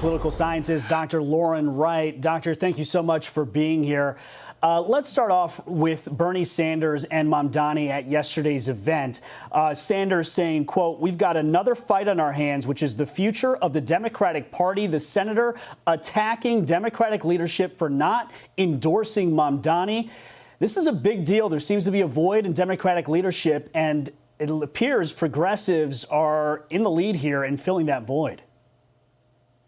Political scientist, Dr. Lauren Wright. Doctor, thank you so much for being here. Let's start off with Bernie Sanders and Mamdani at yesterday's event. Sanders saying, quote, "We've got another fight on our hands, which is the future of the Democratic Party." The senator attacking Democratic leadership for not endorsing Mamdani. This is a big deal. There seems to be a void in Democratic leadership, and it appears progressives are in the lead here in filling that void.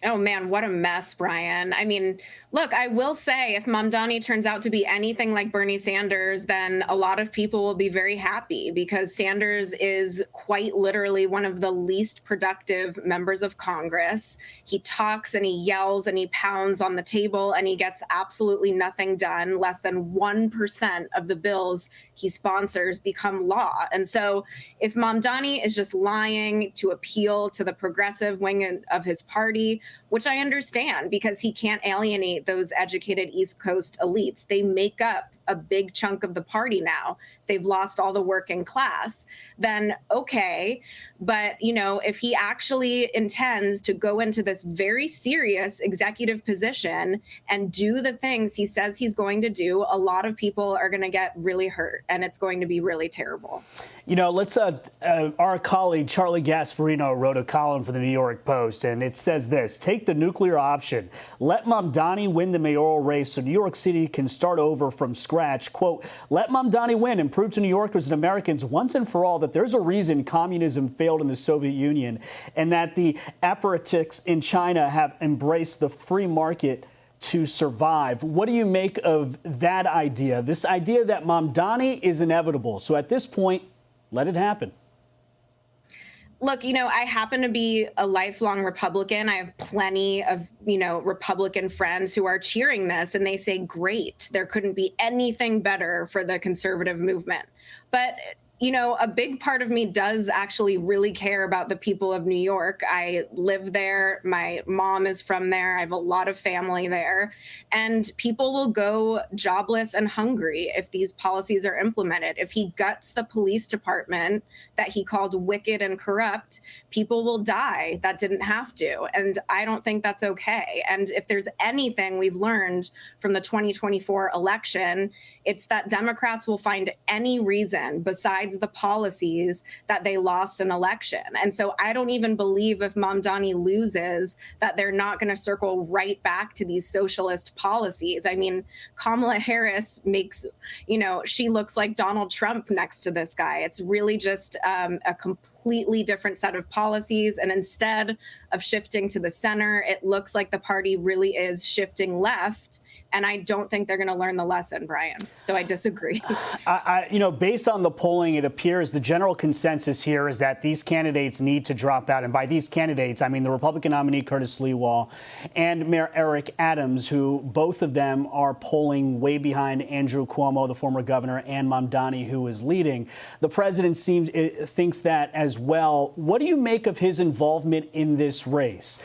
Oh, man, what a mess, Brian. I mean, look, I will say if Mamdani turns out to be anything like Bernie Sanders, then a lot of people will be very happy because Sanders is quite literally one of the least productive members of Congress. He talks and he yells and he pounds on the table and he gets absolutely nothing done. Less than 1% of the bills he sponsors become law. And so if Mamdani is just lying to appeal to the progressive wing of his party, which I understand because he can't alienate those educated East Coast elites. They make up a big chunk of the party now. They've lost all the working class. Then okay. But, you know, if he actually intends to go into this very serious executive position and do the things he says he's going to do, a lot of people are going to get really hurt and it's going to be really terrible. You know, let's our colleague Charlie Gasparino wrote a column for the New York Post, and it says this: take the nuclear option. Let Mamdani win the mayoral race so New York City can start over from scratch. Quote, let Mamdani win and prove to New Yorkers and Americans once and for all that there's a reason communism failed in the Soviet Union and that the apparatchiks in China have embraced the free market to survive. What do you make of that idea? This idea that Mamdani is inevitable. So at this point, let it happen. Look, you know, I happen to be a lifelong Republican. I have plenty of, you know, Republican friends who are cheering this and they say, great, there couldn't be anything better for the conservative movement. But you know, a big part of me does actually really care about the people of New York. I live there. My mom is from there. I have a lot of family there. And people will go jobless and hungry if these policies are implemented. If he guts the police department that he called wicked and corrupt, people will die that didn't have to. And I don't think that's okay. And if there's anything we've learned from the 2024 election, it's that Democrats will find any reason besides the policies that they lost an election. And so I don't even believe if Mamdani loses that they're not going to circle right back to these socialist policies. I mean, Kamala Harris makes, you know, she looks like Donald Trump next to this guy. It's really just a completely different set of policies. And instead of shifting to the center, it looks like the party really is shifting left. And I don't think they're going to learn the lesson, Brian. So I disagree. You know, based on the polling, it appears the general consensus here is that these candidates need to drop out. And by these candidates, I mean the Republican nominee Curtis Sliwa and Mayor Eric Adams, who both of them are polling way behind Andrew Cuomo, the former governor, and Mamdani, who is leading. The president thinks that as well. What do you make of his involvement in this race?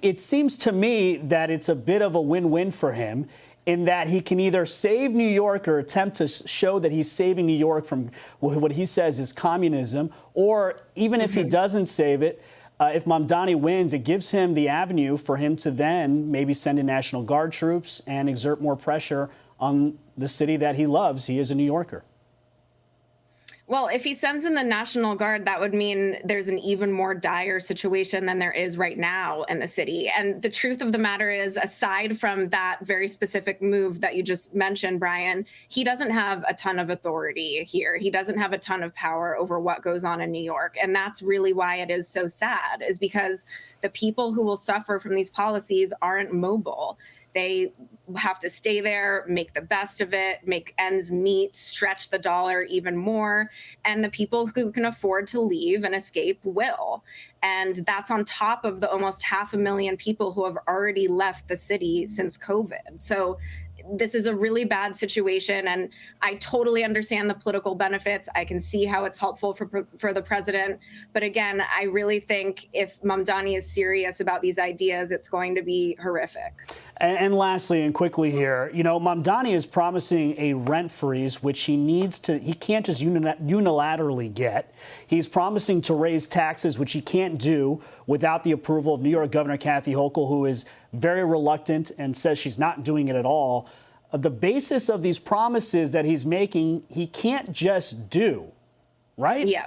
It seems to me that it's a bit of a win-win for him in that he can either save New York or attempt to show that he's saving New York from what he says is communism, or even if he doesn't save it, if Mamdani wins, it gives him the avenue for him to then maybe send in National Guard troops and exert more pressure on the city that he loves. He is a New Yorker. Well, if he sends in the National Guard, that would mean there's an even more dire situation than there is right now in the city. And the truth of the matter is, aside from that very specific move that you just mentioned, Brian, he doesn't have a ton of authority here. He doesn't have a ton of power over what goes on in New York. And that's really why it is so sad, is because the people who will suffer from these policies aren't mobile. They have to stay there, make the best of it, make ends meet, stretch the dollar even more. And the people who can afford to leave and escape will. And that's on top of the almost 500,000 people who have already left the city since COVID. So this is a really bad situation, and I totally understand the political benefits. I can see how it's helpful for the president. But again, I really think if Mamdani is serious about these ideas, it's going to be horrific. And lastly and quickly here, you know, Mamdani is promising a rent freeze, which he can't just unilaterally get. He's promising to raise taxes, which he can't do without the approval of New York Governor Kathy Hochul, who is very reluctant and says she's not doing it at all. The basis of these promises that he's making, he can't just do, right? Yeah.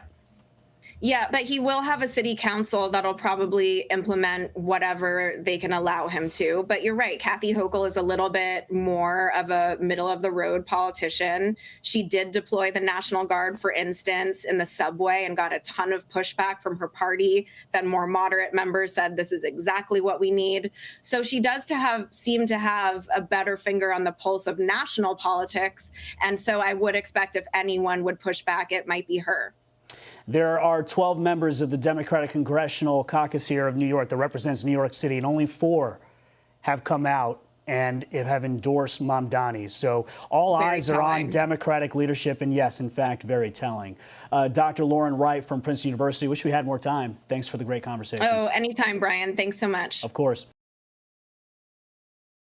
Yeah, but he will have a city council that'll probably implement whatever they can allow him to. But you're right, Kathy Hochul is a little bit more of a middle-of-the-road politician. She did deploy the National Guard, for instance, in the subway and got a ton of pushback from her party. Then more moderate members said this is exactly what we need. So she does seem to have a better finger on the pulse of national politics. And so I would expect if anyone would push back, it might be her. There are 12 members of the Democratic Congressional Caucus here of New York that represents New York City, and only 4 have come out and have endorsed Mamdani. So all eyes are on Democratic leadership, and yes, in fact, very telling. Dr. Lauren Wright from Princeton University, wish we had more time. Thanks for the great conversation. Oh, anytime, Brian. Thanks so much. Of course.